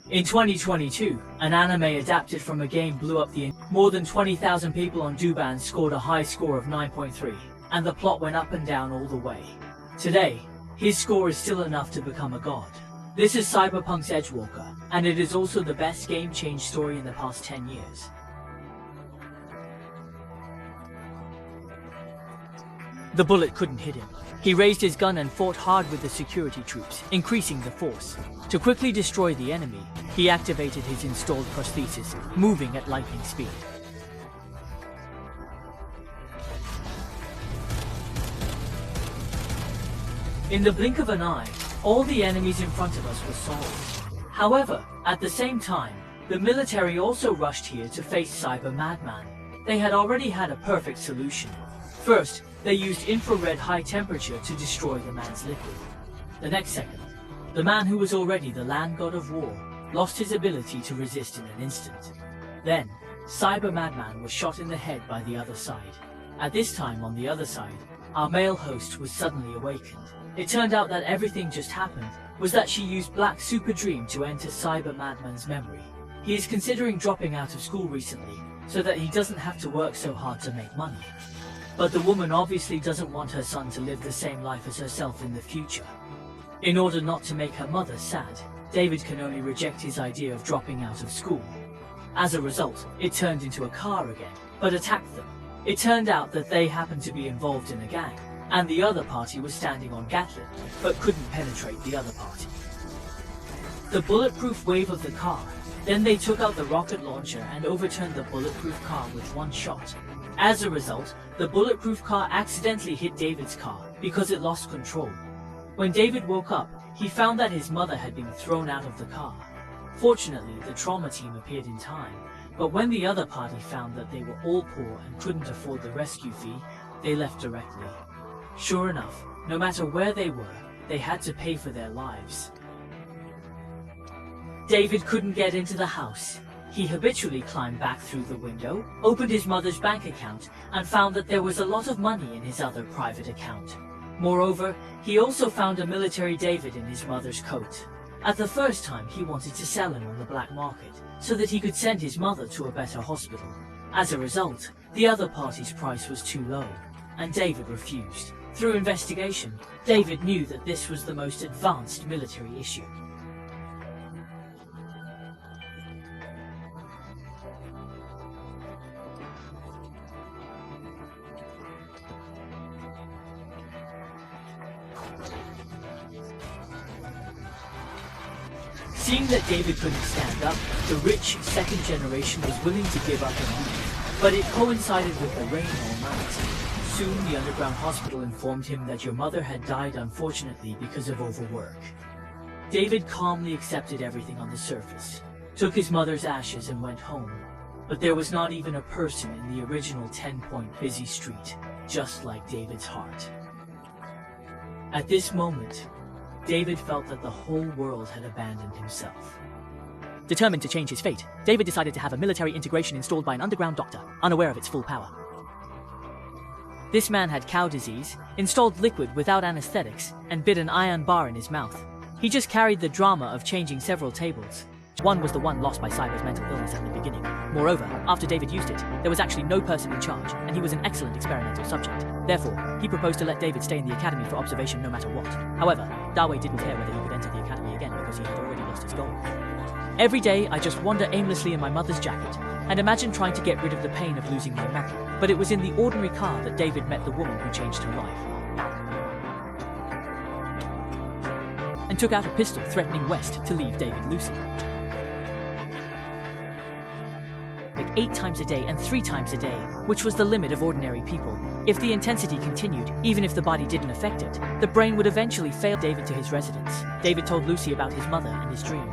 In 2022, an anime adapted from a game blew up the more than 20,000 people on Douban scored a high score of 9.3, and the plot went up and down all the way. Today, his score is still enough to become a god. This is Cyberpunk's Edgewalker, and it is also the best game change story in the past 10 years. The bullet couldn't hit him. He raised his gun and fought hard with the security troops, increasing the force. To quickly destroy the enemy, he activated his installed prosthesis, moving at lightning speed. In the blink of an eye, all the enemies in front of us were solved. However, at the same time, the military also rushed here to face Cyber Madman. They had already had a perfect solution. First, they used infrared high temperature to destroy the man's liquid. The next second, the man who was already the land god of war lost his ability to resist in an instant. Then, Cyber Madman was shot in the head by the other side. At this time on the other side, our male host was suddenly awakened. It turned out that everything just happened was that she used Black Super Dream to enter Cyber Madman's memory. He is considering dropping out of school recently so that he doesn't have to work so hard to make money. But the woman obviously doesn't want her son to live the same life as herself in the future. In order not to make her mother sad, David can only reject his idea of dropping out of school. As a result, it turned into a car again, but attacked them. It turned out that they happened to be involved in a gang, and the other party was standing on Gatlin, but couldn't penetrate the other party. The bulletproof wave of the car, then they took out the rocket launcher and overturned the bulletproof car with one shot. As a result, the bulletproof car accidentally hit David's car because it lost control. When David woke up, he found that his mother had been thrown out of the car. Fortunately, the trauma team appeared in time, but when the other party found that they were all poor and couldn't afford the rescue fee, they left directly. Sure enough, no matter where they were, they had to pay for their lives. David couldn't get into the house. He habitually climbed back through the window, opened his mother's bank account, and found that there was a lot of money in his other private account. Moreover, he also found a military David in his mother's coat. At the first time, he wanted to sell him on the black market, so that he could send his mother to a better hospital. As a result, the other party's price was too low, and David refused. Through investigation, David knew that this was the most advanced military issue. Seeing that David couldn't stand up, the rich second generation was willing to give up and leave, but it coincided with the rain all night. Soon the underground hospital informed him that your mother had died unfortunately because of overwork. David calmly accepted everything on the surface, took his mother's ashes and went home. But there was not even a person in the original 10-point busy street, just like David's heart. At this moment, David felt that the whole world had abandoned himself. Determined to change his fate, David decided to have a military integration installed by an underground doctor, unaware of its full power. This man had cow disease, installed liquid without anesthetics, and bit an iron bar in his mouth. He just carried the drama of changing several tables. One was the one lost by Cyber's mental illness at the beginning. Moreover, after David used it, there was actually no person in charge, and he was an excellent experimental subject. Therefore, he proposed to let David stay in the academy for observation no matter what. However, Dawei didn't care whether he could enter the academy again because he had already lost his goal. Every day, I just wander aimlessly in my mother's jacket, and imagine trying to get rid of the pain of losing my mother. But it was in the ordinary car that David met the woman who changed her life. And took out a pistol threatening West to leave David Lucy. Like 8 times a day and 3 times a day, which was the limit of ordinary people. If the intensity continued, even if the body didn't affect it, the brain would eventually fail. David to his residence. David told Lucy about his mother and his dream.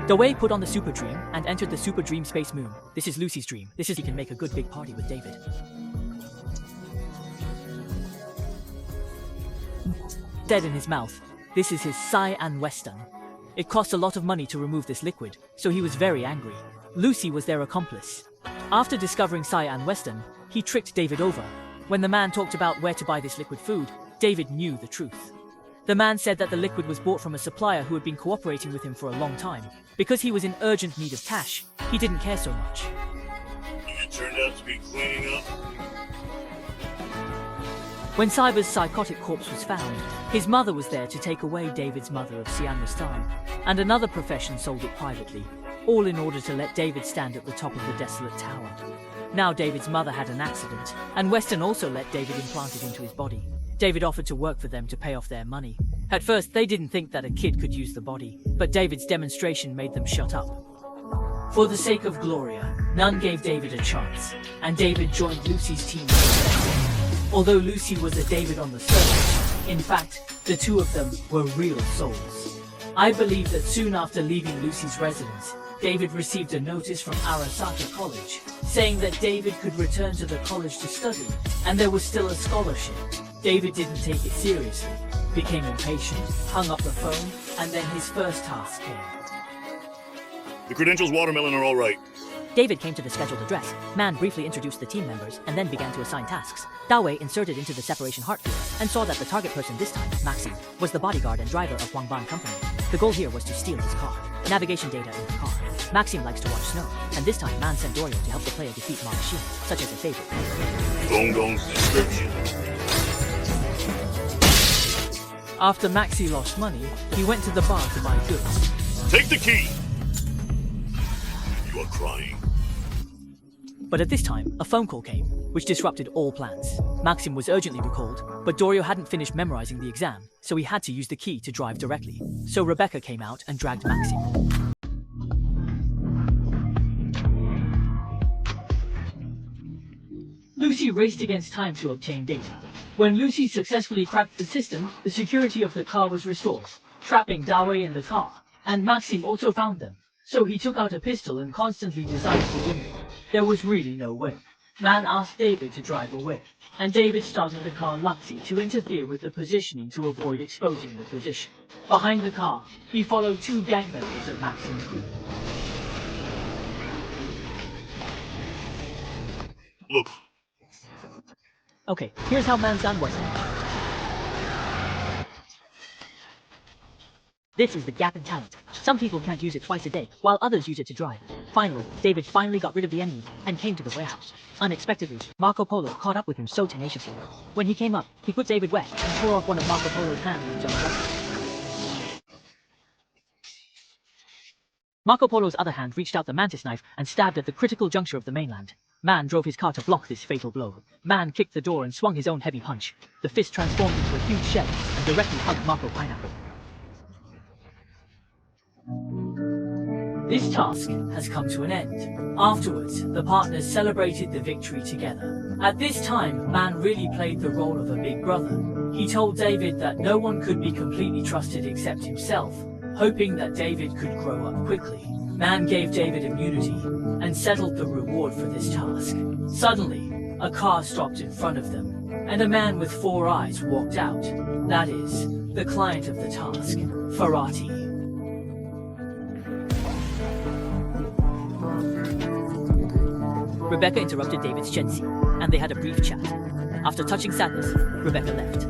Dawei put on the Super Dream and entered the Super Dream Space Moon. This is Lucy's dream. This is he can make a good big party with David. Dead in his mouth. This is his Cyan Western. It cost a lot of money to remove this liquid, so he was very angry. Lucy was their accomplice. After discovering Cyan Western, he tricked David over. When the man talked about where to buy this liquid food, David knew the truth. The man said that the liquid was bought from a supplier who had been cooperating with him for a long time. Because he was in urgent need of cash, he didn't care so much. You turned out to be cleaning up. When Cyber's psychotic corpse was found, his mother was there to take away David's mother of Sian Rastan, and another profession sold it privately, all in order to let David stand at the top of the desolate tower. Now David's mother had an accident, and Weston also let David implant it into his body. David offered to work for them to pay off their money. At first, they didn't think that a kid could use the body, but David's demonstration made them shut up. For the sake of Gloria, none gave David a chance, and David joined Lucy's team. Although Lucy was a David on the surface, in fact, the two of them were real souls. I believe that soon after leaving Lucy's residence, David received a notice from Arasaka College, saying that David could return to the college to study, and there was still a scholarship. David didn't take it seriously, became impatient, hung up the phone, and then his first task came. The credentials watermelon are all right. David came to the scheduled address. Man briefly introduced the team members and then began to assign tasks. Dawei inserted into the separation heart field and saw that the target person this time, Maxim, was the bodyguard and driver of Huangban Company. The goal here was to steal his car. Navigation data in the car. Maxim likes to watch snow, and this time Man sent Dorio to help the player defeat Marashina, such as a favorite. Gong's description. After Maxi lost money, he went to the bar to buy goods. Take the key! You are crying. But at this time, a phone call came, which disrupted all plans. Maxim was urgently recalled, but Dorio hadn't finished memorizing the exam, so he had to use the key to drive directly. So Rebecca came out and dragged Maxim. Lucy raced against time to obtain data. When Lucy successfully cracked the system, the security of the car was restored, trapping Dawei in the car, and Maxim also found them. So he took out a pistol and constantly designed for women. There was really no way. Man asked David to drive away, and David started the car Luxy to interfere with the positioning to avoid exposing the position. Behind the car, he followed two gang members of Maxim's group. Look. Okay, here's how Man's gun works. This is the gap in talent. Some people can't use it twice a day, while others use it to drive. Finally, David finally got rid of the enemy and came to the warehouse. Unexpectedly, Marco Polo caught up with him so tenaciously. When he came up, he put David wet and tore off one of Marco Polo's hands and jumped up. Marco Polo's other hand reached out the mantis knife and stabbed at the critical juncture of the mainland. Man drove his car to block this fatal blow. Man kicked the door and swung his own heavy punch. The fist transformed into a huge shell and directly hugged Marco Pineapple. This task has come to an end. Afterwards, the partners celebrated the victory together. At this time, Man really played the role of a big brother. He told David that no one could be completely trusted except himself, hoping that David could grow up quickly. Man gave David immunity and settled the reward for this task. Suddenly, a car stopped in front of them, and a man with 4 eyes walked out. That is, the client of the task, Ferrati. Rebecca interrupted David's Shensi, and they had a brief chat. After touching sadness, Rebecca left.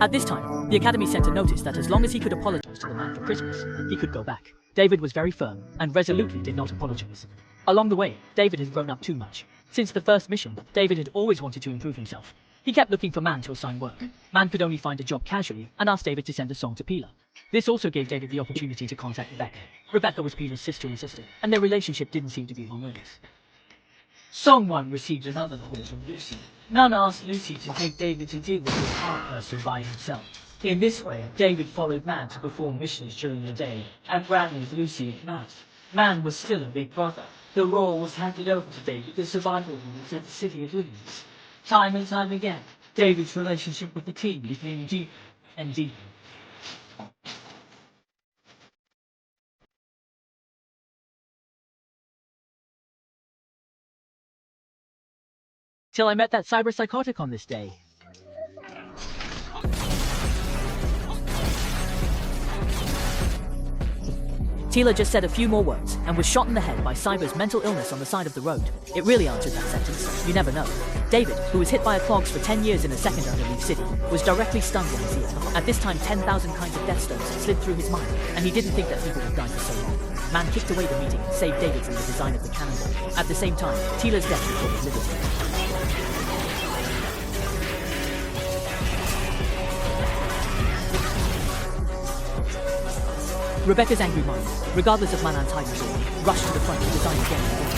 At this time, the Academy sent a notice that as long as he could apologize to the man for Christmas, he could go back. David was very firm, and resolutely did not apologize. Along the way, David had grown up too much. Since the first mission, David had always wanted to improve himself. He kept looking for Man to assign work. Man could only find a job casually, and asked David to send a song to Pila. This also gave David the opportunity to contact Rebecca. Rebecca was Pila's sister and sister, and their relationship didn't seem to be harmonious. Song 1 received another call from Lucy. None asked Lucy to take David to deal with his heart person by himself. In this way, David followed Man to perform missions during the day, and ran with Lucy at night. Man was still a big brother. The role was handed over to David, the survival rules at the City of Livings. Time and time again, David's relationship with the team became deeper and deeper. Till I met that cyber psychotic on this day. Tila just said a few more words and was shot in the head by Cyber's mental illness on the side of the road. It really answered that sentence. You never know. David, who was hit by a clogs for 10 years in a second under Leaf City, was directly stunned when his ear. At this time, 10,000 kinds of death stones slid through his mind, and he didn't think that people would die for so long. Man kicked away the meeting and saved David from the design of the cannonball. At the same time, Tila's death recorded liberty. Rebecca's angry mind, regardless of Manan's hiding story, rushed to the front to design again and again.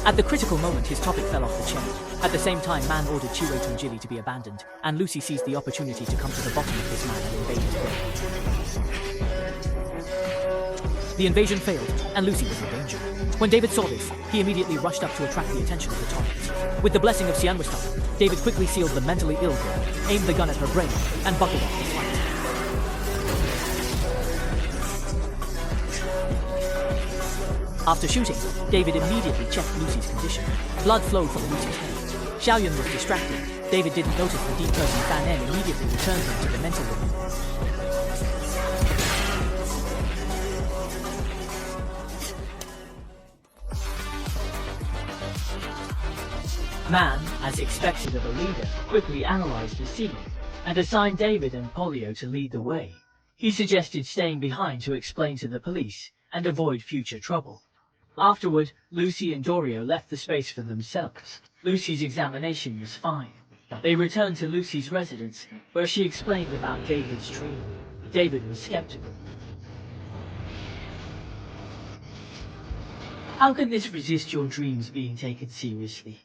At the critical moment, his topic fell off the chain. At the same time, Man ordered Chiwe Tunjili to be abandoned, and Lucy seized the opportunity to come to the bottom of this man and invade his brain. The invasion failed, and Lucy was in danger. When David saw this, he immediately rushed up to attract the attention of the target. With the blessing of Sianwastan, David quickly sealed the mentally ill girl, aimed the gun at her brain, and buckled off the flight. After shooting, David immediately checked Lucy's condition. Blood flowed from Lucy's head. Xiaoyun was distracted. David didn't notice the deep person Fan En immediately returned him to the mental room. Man, as expected of a leader, quickly analyzed the scene and assigned David and Polio to lead the way. He suggested staying behind to explain to the police and avoid future trouble. Afterward, Lucy and Dorio left the space for themselves. Lucy's examination was fine. They returned to Lucy's residence, where she explained about David's dream. David was skeptical. How can this resist your dreams being taken seriously?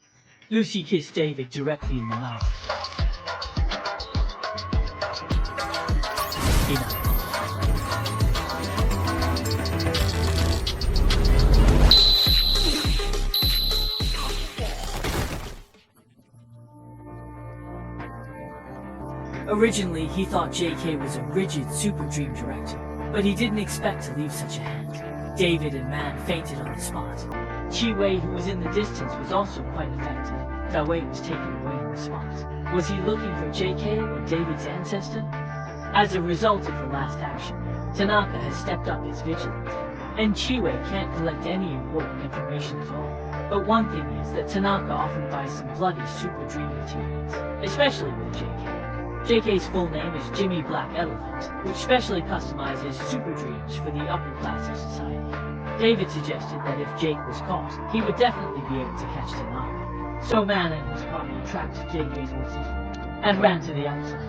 Lucy kissed David directly in the mouth. Enough. Originally, he thought JK was a rigid super dream director, but he didn't expect to leave such a hand. David and Man fainted on the spot. Chiwei, who was in the distance, was also quite affected. Dawei was taken away on the spot. Was he looking for JK or David's ancestor? As a result of the last action, Tanaka has stepped up his vigilance, and Chiwei can't collect any important information at all. But one thing is that Tanaka often buys some bloody super dream materials, especially with JK. JK's full name is Jimmy Black Elephant, which specially customizes super dreams for the upper class of society. David suggested that if Jake was caught, he would definitely be able to catch Tanaka. So Man and his party tracked JK's motif and ran to the outside.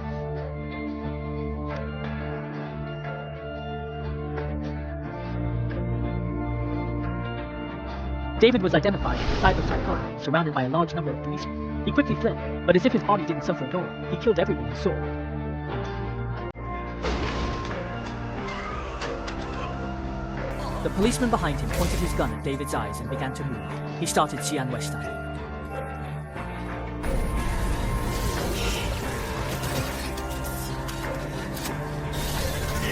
David was identified as a cyber-type car, surrounded by a large number of policemen. He quickly fled, but as if his body didn't suffer at all, he killed everyone he saw. The policeman behind him pointed his gun at David's eyes and began to move. He started Xian Western.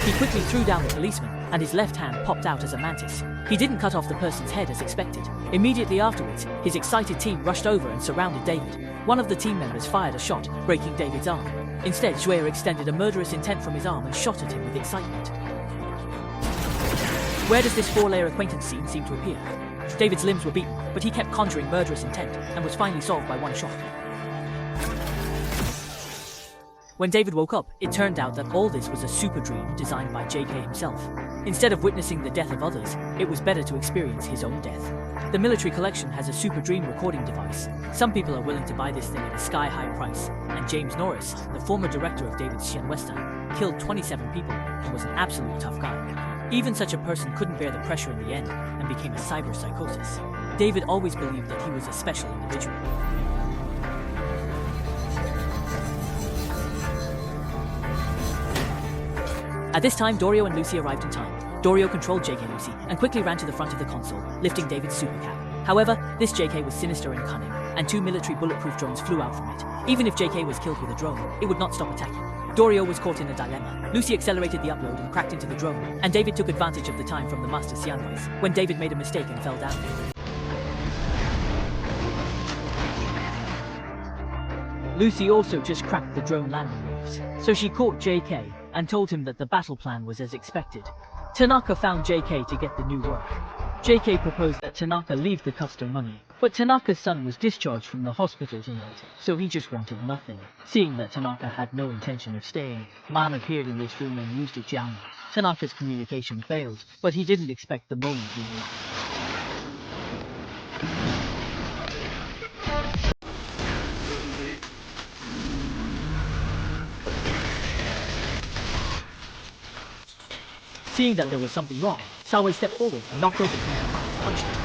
He quickly threw down the policeman, and his left hand popped out as a mantis. He didn't cut off the person's head as expected. Immediately afterwards, his excited team rushed over and surrounded David. One of the team members fired a shot, breaking David's arm. Instead, Xueya extended a murderous intent from his arm and shot at him with excitement. Where does this four-layer acquaintance scene seem to appear? David's limbs were beaten, but he kept conjuring murderous intent and was finally solved by one shot. When David woke up, it turned out that all this was a super dream designed by JK himself. Instead of witnessing the death of others, it was better to experience his own death. The military collection has a super dream recording device. Some people are willing to buy this thing at a sky-high price, and James Norris, the former director of David's Xian Western, killed 27 people and was an absolute tough guy. Even such a person couldn't bear the pressure in the end and became a cyber psychosis. David always believed that he was a special individual. At this time, Dorio and Lucy arrived in time. Dorio controlled JK Lucy and quickly ran to the front of the console, lifting David's super cap. However, this JK was sinister and cunning, and 2 military bulletproof drones flew out from it. Even if JK was killed with a drone, it would not stop attacking. Dorio was caught in a dilemma. Lucy accelerated the upload and cracked into the drone, and David took advantage of the time from the Master Xianwei's, when David made a mistake and fell down. Lucy also just cracked the drone landing rig. moves, so she caught JK and told him that the battle plan was as expected. Tanaka found JK to get the new work. JK proposed that Tanaka leave the custom money, but Tanaka's son was discharged from the hospital tonight, so he just wanted nothing. Seeing that Tanaka had no intention of staying, Man appeared in this room and used a jammer. Tanaka's communication failed, but he didn't expect the moment he knew. Seeing that there was something wrong, Sawe stepped forward and knocked over Tanaka and punched him.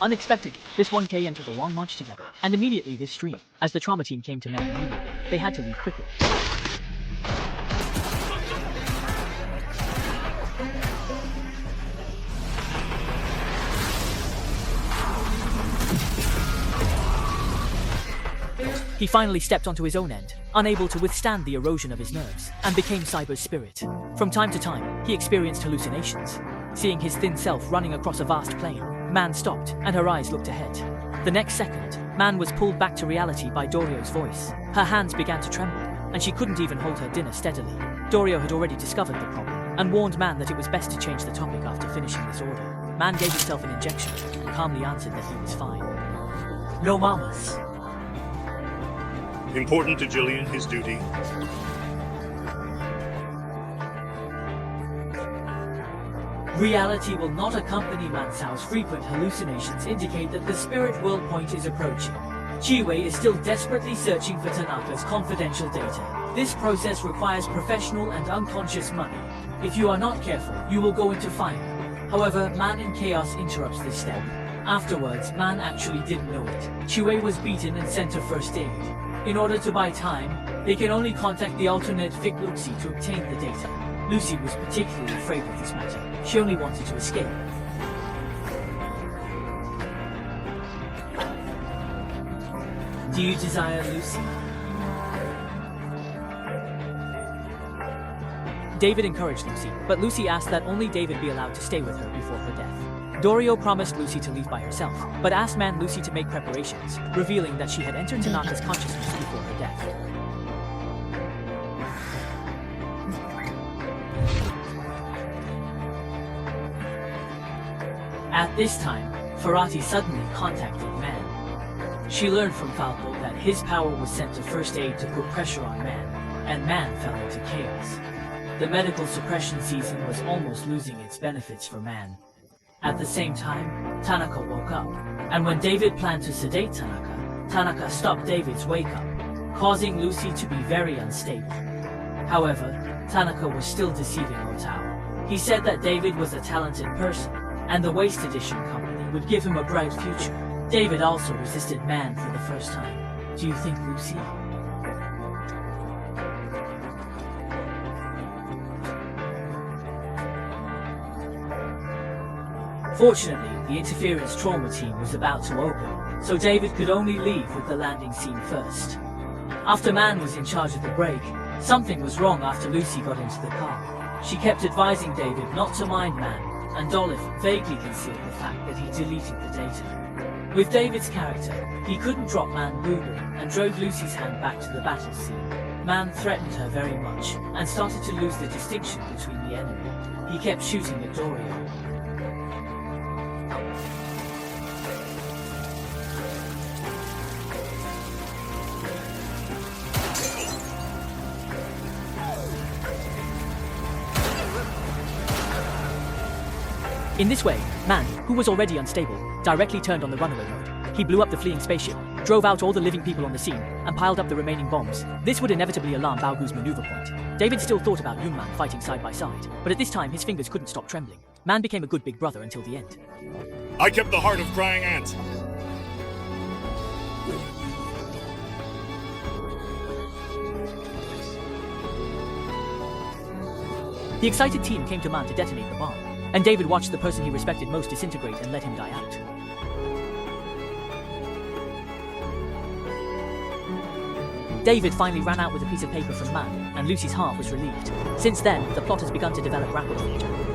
Unexpectedly, this 1K entered the long march together, and immediately this stream. As the trauma team came to Man immediately, they had to leave quickly. He finally stepped onto his own end, unable to withstand the erosion of his nerves, and became Cyber's spirit. From time to time, he experienced hallucinations. Seeing his thin self running across a vast plain, Man stopped, and her eyes looked ahead. The next second, Man was pulled back to reality by Dorio's voice. Her hands began to tremble, and she couldn't even hold her dinner steadily. Dorio had already discovered the problem, and warned Man that it was best to change the topic after finishing this order. Man gave himself an injection, and calmly answered that he was fine. No mamas. Important to Jillian, his duty. Reality will not accompany Mansao's frequent hallucinations indicate that the spirit world point is approaching. Chiwei is still desperately searching for Tanaka's confidential data. This process requires professional and unconscious money. If you are not careful, you will go into fire. However, Man in Chaos interrupts this step. Afterwards, Man actually didn't know it. Chiwei was beaten and sent to first aid. In order to buy time, they can only contact the alternate Vic Lucy to obtain the data. Lucy was particularly afraid of this matter. She only wanted to escape. Do you desire Lucy? David encouraged Lucy, but Lucy asked that only David be allowed to stay with her before her death. Dorio promised Lucy to leave by herself, but asked Man Lucy to make preparations, revealing that she had entered Tanaka's consciousness before her death. At this time, Ferrati suddenly contacted Man. She learned from Falco that his power was sent to first aid to put pressure on Man, and Man fell into chaos. The medical suppression season was almost losing its benefits for Man. At the same time, Tanaka woke up, and when David planned to sedate Tanaka, Tanaka stopped David's wake-up, causing Lucy to be very unstable. However, Tanaka was still deceiving Otao. He said that David was a talented person, and the Waste Edition company would give him a bright future. David also resisted Man for the first time. Do you think Lucy? Fortunately, the interference trauma team was about to open, so David could only leave with the landing scene first. After Man was in charge of the brake, something was wrong after Lucy got into the car. She kept advising David not to mind Man, and Olive vaguely concealed the fact that he deleted the data. With David's character, he couldn't drop Man rudely and drove Lucy's hand back to the battle scene. Man threatened her very much and started to lose the distinction between the enemy. He kept shooting at Dorio. In this way, Man, who was already unstable, directly turned on the runaway mode. He blew up the fleeing spaceship, drove out all the living people on the scene, and piled up the remaining bombs. This would inevitably alarm Baogu's maneuver point. David still thought about Yunman fighting side by side, but at this time his fingers couldn't stop trembling. Man became a good big brother until the end. I kept the heart of crying ants. The excited team came to Man to detonate the bomb, and David watched the person he respected most disintegrate and let him die out. David finally ran out with a piece of paper from Man, and Lucy's heart was relieved. Since then, the plot has begun to develop rapidly.